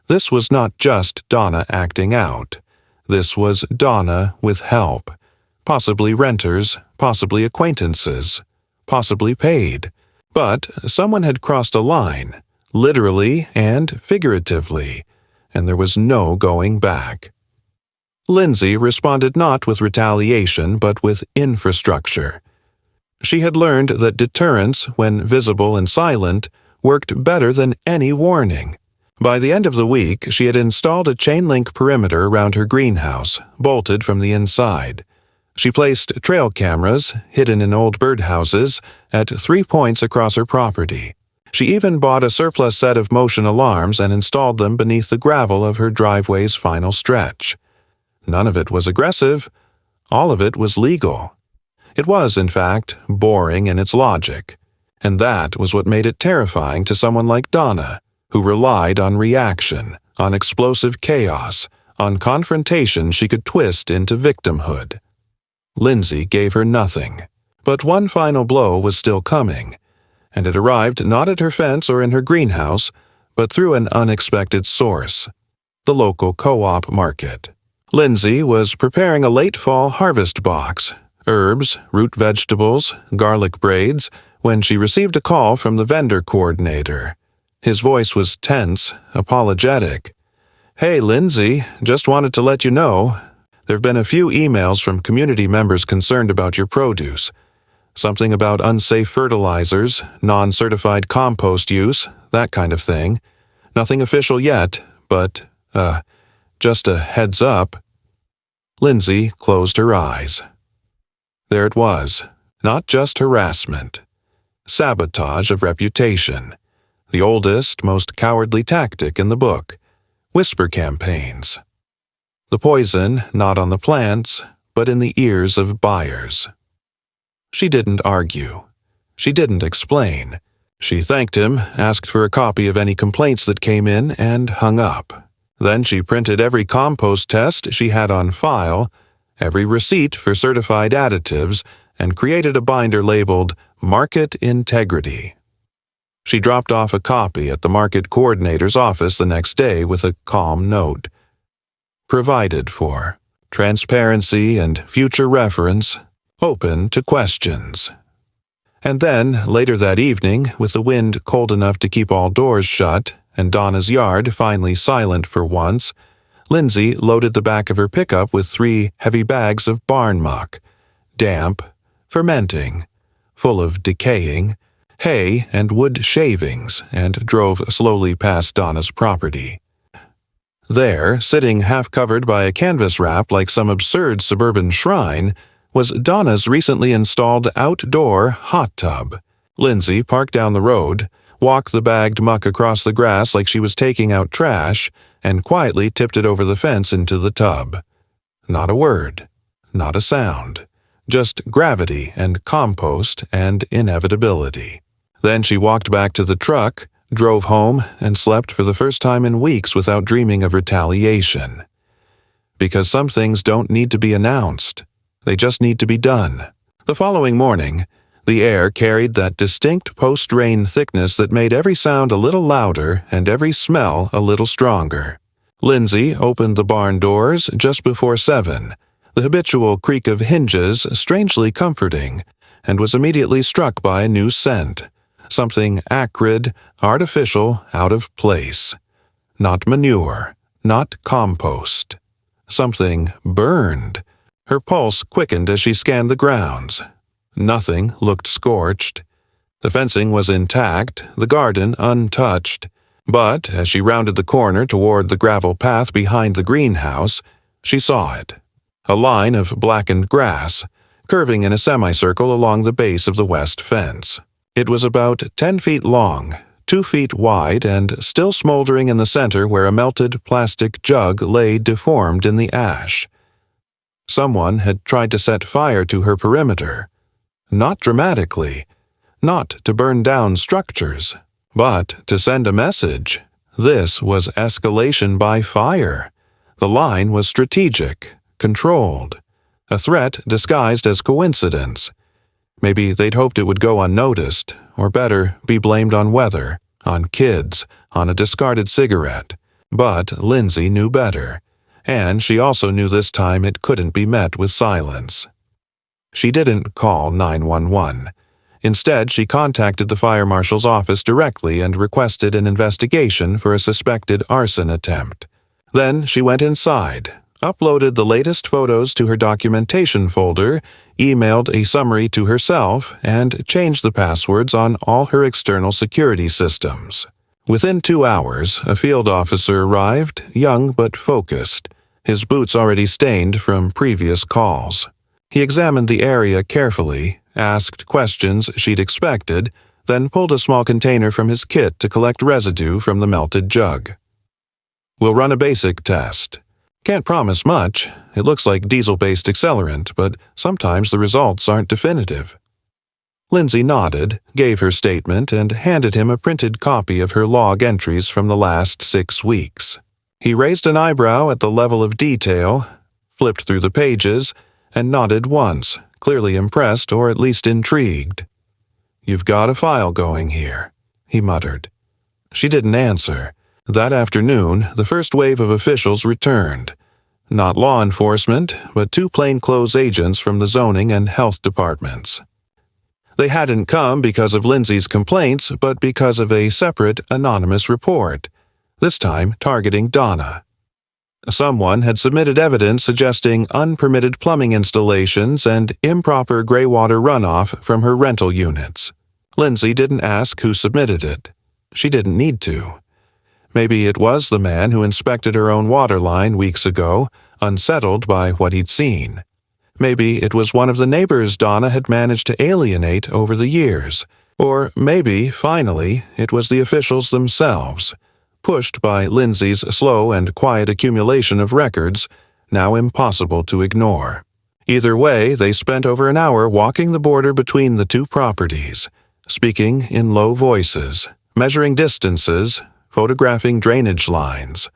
This was not just Donna acting out. This was Donna with help, possibly renters, possibly acquaintances, possibly paid. But someone had crossed a line, literally and figuratively, and there was no going back. Lindsay responded not with retaliation but with infrastructure. She had learned that deterrence, when visible and silent, worked better than any warning. By the end of the week, she had installed a chain-link perimeter around her greenhouse, bolted from the inside. She placed trail cameras, hidden in old birdhouses, at 3 points across her property. She even bought a surplus set of motion alarms and installed them beneath the gravel of her driveway's final stretch. None of it was aggressive. All of it was legal. It was, in fact, boring in its logic. And that was what made it terrifying to someone like Donna, who relied on reaction, on explosive chaos, on confrontation she could twist into victimhood. Lindsay gave her nothing. But one final blow was still coming, and it arrived not at her fence or in her greenhouse, but through an unexpected source, the local co-op market. Lindsay was preparing a late fall harvest box, herbs, root vegetables, garlic braids, when she received a call from the vendor coordinator. His voice was tense, apologetic. "Hey, Lindsay, just wanted to let you know. There've been a few emails from community members concerned about your produce. Something about unsafe fertilizers, non-certified compost use, that kind of thing. Nothing official yet, but, just a heads up." Lindsay closed her eyes. There it was, not just harassment. Sabotage of reputation. The oldest, most cowardly tactic in the book. Whisper campaigns. The poison not on the plants, but in the ears of buyers. She didn't argue. She didn't explain. She thanked him, asked for a copy of any complaints that came in, and hung up. Then she printed every compost test she had on file, every receipt for certified additives, and created a binder labeled Market Integrity. She dropped off a copy at the market coordinator's office the next day with a calm note. Provided for. Transparency and future reference. Open to questions. And then, later that evening, with the wind cold enough to keep all doors shut, and Donna's yard finally silent for once, Lindsay loaded the back of her pickup with 3 heavy bags of barn muck. Damp, fermenting, full of decaying, hay and wood shavings, and drove slowly past Donna's property. There, sitting half-covered by a canvas wrap like some absurd suburban shrine, was Donna's recently installed outdoor hot tub. Lindsay parked down the road, walked the bagged muck across the grass like she was taking out trash, and quietly tipped it over the fence into the tub. Not a word, not a sound, just gravity and compost and inevitability. Then she walked back to the truck, drove home, and slept for the first time in weeks without dreaming of retaliation. Because some things don't need to be announced. They just need to be done. The following morning, the air carried that distinct post-rain thickness that made every sound a little louder and every smell a little stronger. Lindsay opened the barn doors just before 7, the habitual creak of hinges strangely comforting, and was immediately struck by a new scent. Something acrid, artificial, out of place. Not manure, not compost. Something burned. Her pulse quickened as she scanned the grounds. Nothing looked scorched. The fencing was intact, the garden untouched. But as she rounded the corner toward the gravel path behind the greenhouse, she saw it. A line of blackened grass, curving in a semicircle along the base of the west fence. It was about 10 feet long, 2 feet wide, and still smoldering in the center where a melted plastic jug lay deformed in the ash. Someone had tried to set fire to her perimeter. Not dramatically, not to burn down structures, but to send a message. This was escalation by fire. The line was strategic, controlled, a threat disguised as coincidence. Maybe they'd hoped it would go unnoticed, or better, be blamed on weather, on kids, on a discarded cigarette. But Lindsay knew better, and she also knew this time it couldn't be met with silence. She didn't call 911. Instead, she contacted the fire marshal's office directly and requested an investigation for a suspected arson attempt. Then she went inside, uploaded the latest photos to her documentation folder, emailed a summary to herself, and changed the passwords on all her external security systems. Within 2 hours, a field officer arrived, young but focused, his boots already stained from previous calls. He examined the area carefully, asked questions she'd expected, then pulled a small container from his kit to collect residue from the melted jug. "We'll run a basic test. Can't promise much. It looks like diesel-based accelerant, but sometimes the results aren't definitive." Lindsay nodded, gave her statement, and handed him a printed copy of her log entries from the last 6 weeks. He raised an eyebrow at the level of detail, flipped through the pages, and nodded once, clearly impressed or at least intrigued. "You've got a file going here," he muttered. She didn't answer. That afternoon, the first wave of officials returned. Not law enforcement, but 2 plainclothes agents from the zoning and health departments. They hadn't come because of Lindsay's complaints, but because of a separate anonymous report, this time targeting Donna. Someone had submitted evidence suggesting unpermitted plumbing installations and improper gray water runoff from her rental units. Lindsay didn't ask who submitted it. She didn't need to. Maybe it was the man who inspected her own water line weeks ago, unsettled by what he'd seen. Maybe it was one of the neighbors Donna had managed to alienate over the years. Or maybe, finally, it was the officials themselves, pushed by Lindsay's slow and quiet accumulation of records, now impossible to ignore. Either way, they spent over an hour walking the border between the two properties, speaking in low voices, measuring distances, photographing drainage lines.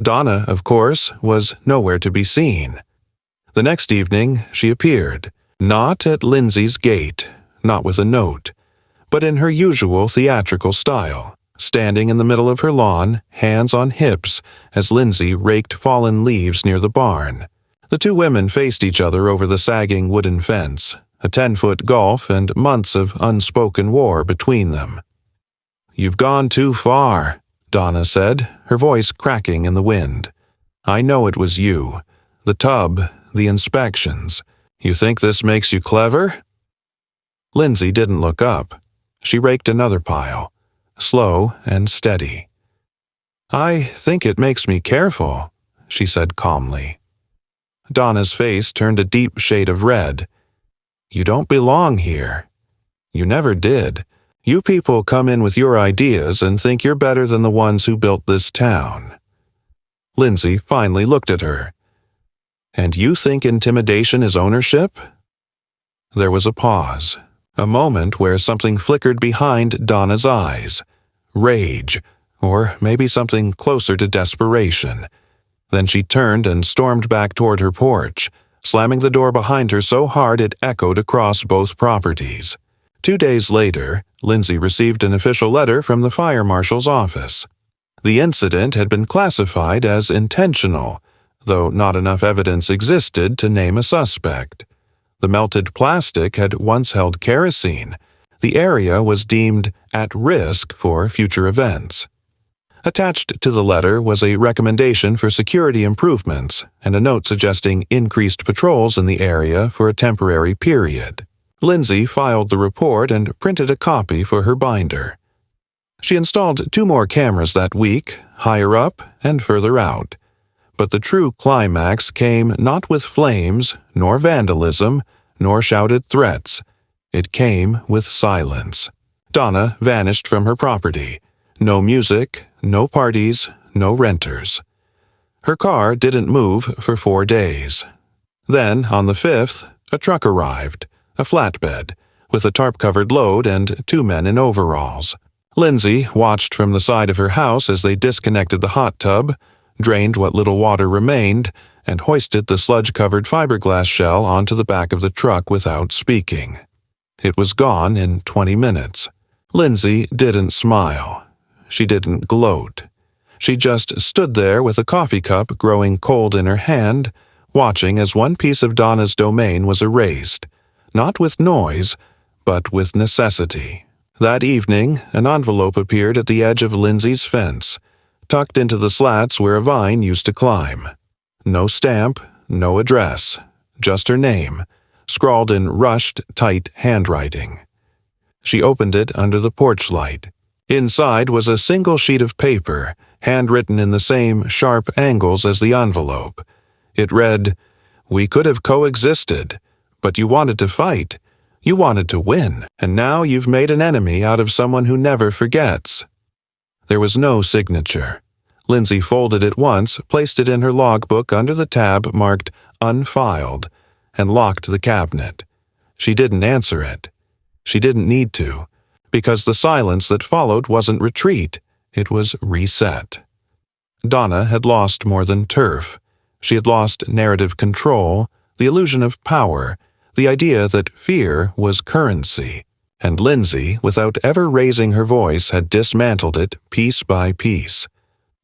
Donna, of course, was nowhere to be seen. The next evening, she appeared, not at Lindsay's gate, not with a note, but in her usual theatrical style, standing in the middle of her lawn, hands on hips, as Lindsay raked fallen leaves near the barn. The two women faced each other over the sagging wooden fence, a 10-foot gulf and months of unspoken war between them. "You've gone too far," Donna said, her voice cracking in the wind. "I know it was you. The tub, the inspections. You think this makes you clever?" Lindsay didn't look up. She raked another pile, slow and steady. "I think it makes me careful," she said calmly. Donna's face turned a deep shade of red. "You don't belong here. You never did. You people come in with your ideas and think you're better than the ones who built this town." Lindsay finally looked at her. "And you think intimidation is ownership?" There was a pause, a moment where something flickered behind Donna's eyes. Rage, or maybe something closer to desperation. Then she turned and stormed back toward her porch, slamming the door behind her so hard it echoed across both properties. 2 days later, Lindsay received an official letter from the fire marshal's office. The incident had been classified as intentional, though not enough evidence existed to name a suspect. The melted plastic had once held kerosene. The area was deemed at risk for future events. Attached to the letter was a recommendation for security improvements and a note suggesting increased patrols in the area for a temporary period. Lindsay filed the report and printed a copy for her binder. She installed 2 more cameras that week, higher up and further out. But the true climax came not with flames, nor vandalism, nor shouted threats. It came with silence. Donna vanished from her property. No music, no parties, no renters. Her car didn't move for 4 days. Then, on the 5th, a truck arrived, a flatbed, with a tarp-covered load and 2 men in overalls. Lindsay watched from the side of her house as they disconnected the hot tub, drained what little water remained, and hoisted the sludge-covered fiberglass shell onto the back of the truck without speaking. It was gone in 20 minutes. Lindsay didn't smile. She didn't gloat. She just stood there with a coffee cup growing cold in her hand, watching as one piece of Donna's domain was erased, not with noise, but with necessity. That evening, an envelope appeared at the edge of Lindsay's fence, tucked into the slats where a vine used to climb. No stamp, no address, just her name, scrawled in rushed, tight handwriting. She opened it under the porch light. Inside was a single sheet of paper, handwritten in the same sharp angles as the envelope. It read, "We could have coexisted, but you wanted to fight. You wanted to win, and now you've made an enemy out of someone who never forgets." There was no signature. Lindsay folded it once, placed it in her logbook under the tab marked Unfiled, and locked the cabinet. She didn't answer it. She didn't need to, because the silence that followed wasn't retreat, it was reset. Donna had lost more than turf. She had lost narrative control, the illusion of power, the idea that fear was currency, and Lindsay, without ever raising her voice, had dismantled it piece by piece.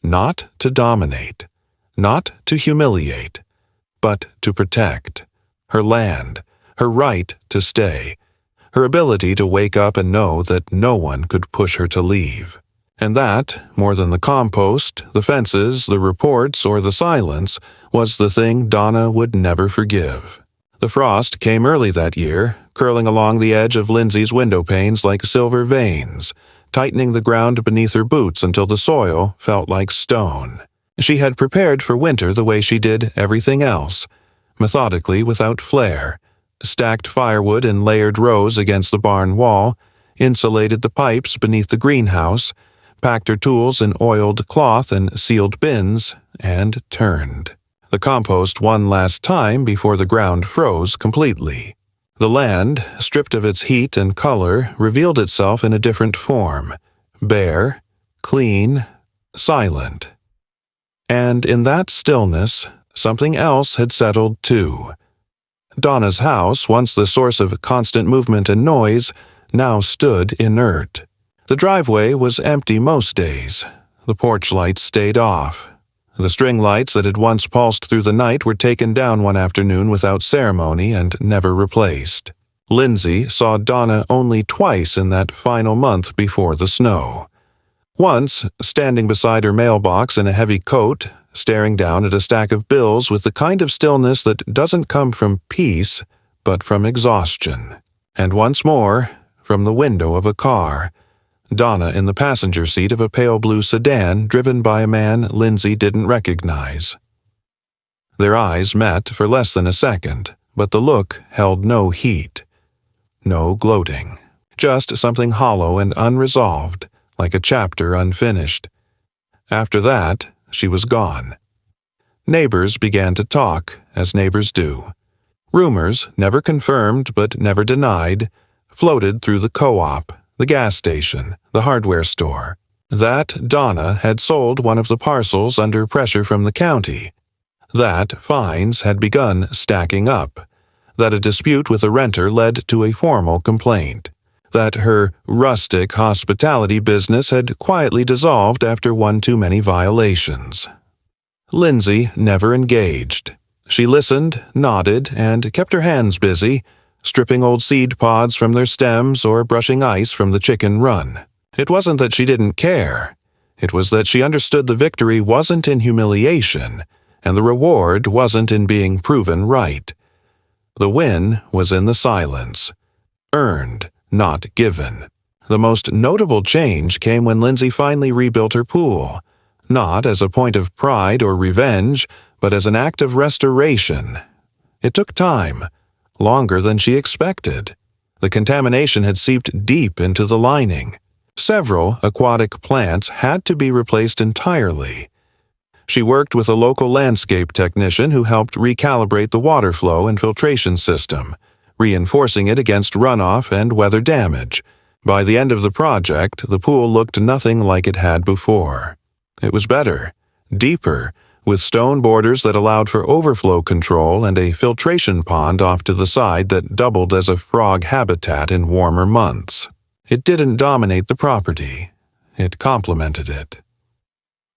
Not to dominate, not to humiliate, but to protect. Her land, her right to stay, her ability to wake up and know that no one could push her to leave. And that, more than the compost, the fences, the reports, or the silence, was the thing Donna would never forgive. The frost came early that year, curling along the edge of Lindsay's window panes like silver veins, tightening the ground beneath her boots until the soil felt like stone. She had prepared for winter the way she did everything else, methodically without flair, stacked firewood in layered rows against the barn wall, insulated the pipes beneath the greenhouse, packed her tools in oiled cloth and sealed bins, and turned. The compost one last time before the ground froze completely. The land, stripped of its heat and color, revealed itself in a different form, bare, clean, silent. And in that stillness, something else had settled too. Donna's house, once the source of constant movement and noise, now stood inert. The driveway was empty most days. The porch lights stayed off. The string lights that had once pulsed through the night were taken down one afternoon without ceremony and never replaced. Lindsay saw Donna only twice in that final month before the snow. Once, standing beside her mailbox in a heavy coat, staring down at a stack of bills with the kind of stillness that doesn't come from peace, but from exhaustion. And once more, from the window of a car, Donna in the passenger seat of a pale blue sedan driven by a man Lindsay didn't recognize. Their eyes met for less than a second, but the look held no heat, no gloating, just something hollow and unresolved, like a chapter unfinished. After that, she was gone. Neighbors began to talk, as neighbors do. Rumors, never confirmed but never denied, floated through the co-op, the gas station, the hardware store, that Donna had sold one of the parcels under pressure from the county, that fines had begun stacking up, that a dispute with a renter led to a formal complaint, that her rustic hospitality business had quietly dissolved after one too many violations. Lindsay never engaged. She listened, nodded, and kept her hands busy, stripping old seed pods from their stems or brushing ice from the chicken run. It wasn't that she didn't care. It was that she understood the victory wasn't in humiliation, and the reward wasn't in being proven right. The win was in the silence. Earned, not given. The most notable change came when Lindsay finally rebuilt her pool, not as a point of pride or revenge, but as an act of restoration. It took time. Longer than she expected. The contamination had seeped deep into the lining. Several aquatic plants had to be replaced entirely. She worked with a local landscape technician who helped recalibrate the water flow and filtration system, reinforcing it against runoff and weather damage. By the end of the project, the pool looked nothing like it had before. It was better, deeper, with stone borders that allowed for overflow control and a filtration pond off to the side that doubled as a frog habitat in warmer months. It didn't dominate the property. It complemented it.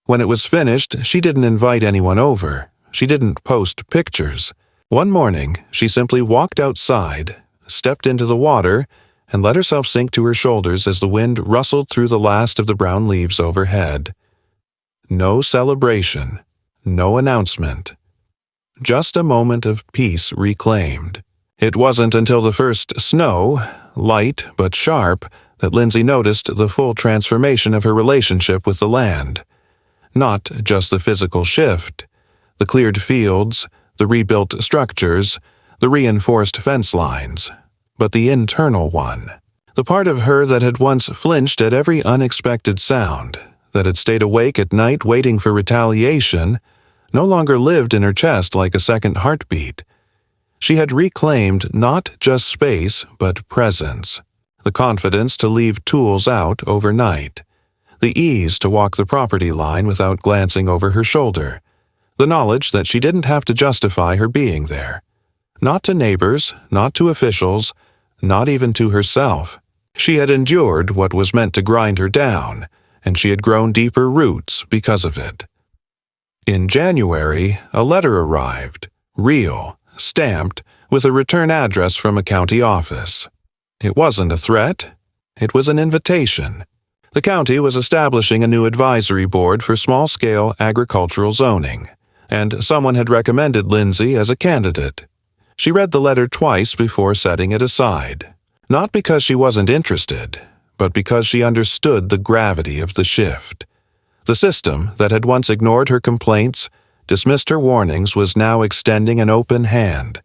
When it was finished, she didn't invite anyone over. She didn't post pictures. One morning, she simply walked outside, stepped into the water, and let herself sink to her shoulders as the wind rustled through the last of the brown leaves overhead. No celebration. No announcement. Just a moment of peace reclaimed. It wasn't until the first snow, light but sharp, that Lindsay noticed the full transformation of her relationship with the land. Not just the physical shift, the cleared fields, the rebuilt structures, the reinforced fence lines, but the internal one. The part of her that had once flinched at every unexpected sound, that had stayed awake at night waiting for retaliation, no longer lived in her chest like a second heartbeat. She had reclaimed not just space, but presence. The confidence to leave tools out overnight. The ease to walk the property line without glancing over her shoulder. The knowledge that she didn't have to justify her being there. Not to neighbors, not to officials, not even to herself. She had endured what was meant to grind her down, and she had grown deeper roots because of it. In January, a letter arrived, real, stamped, with a return address from a county office. It wasn't a threat. It was an invitation. The county was establishing a new advisory board for small-scale agricultural zoning, and someone had recommended Lindsay as a candidate. She read the letter twice before setting it aside, not because she wasn't interested, but because she understood the gravity of the shift. The system that had once ignored her complaints, dismissed her warnings, was now extending an open hand.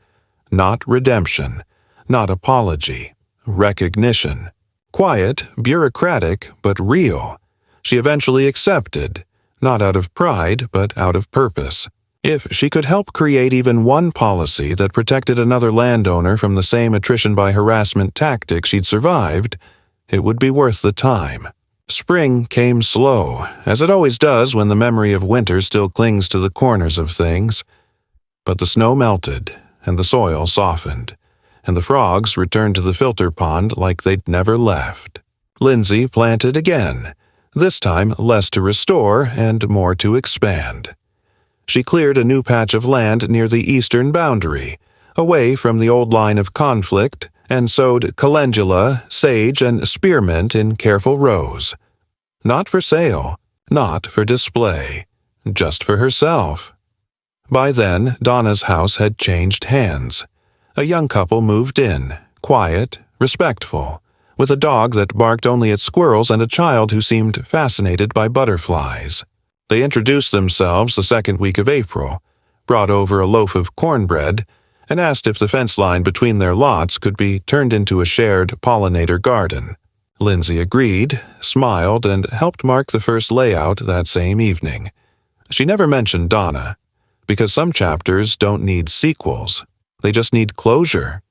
Not redemption, not apology, recognition. Quiet, bureaucratic, but real. She eventually accepted, not out of pride, but out of purpose. If she could help create even one policy that protected another landowner from the same attrition by harassment tactic she'd survived, it would be worth the time. Spring came slow, as it always does when the memory of winter still clings to the corners of things. But the snow melted, and the soil softened, and the frogs returned to the filter pond like they'd never left. Lindsay planted again, this time less to restore and more to expand. She cleared a new patch of land near the eastern boundary, away from the old line of conflict, and sowed calendula, sage, and spearmint in careful rows. Not for sale, not for display, just for herself. By then, Donna's house had changed hands. A young couple moved in, quiet, respectful, with a dog that barked only at squirrels and a child who seemed fascinated by butterflies. They introduced themselves the second week of April, brought over a loaf of cornbread, and asked if the fence line between their lots could be turned into a shared pollinator garden. Lindsay agreed, smiled, and helped mark the first layout that same evening. She never mentioned Donna, because some chapters don't need sequels. They just need closure.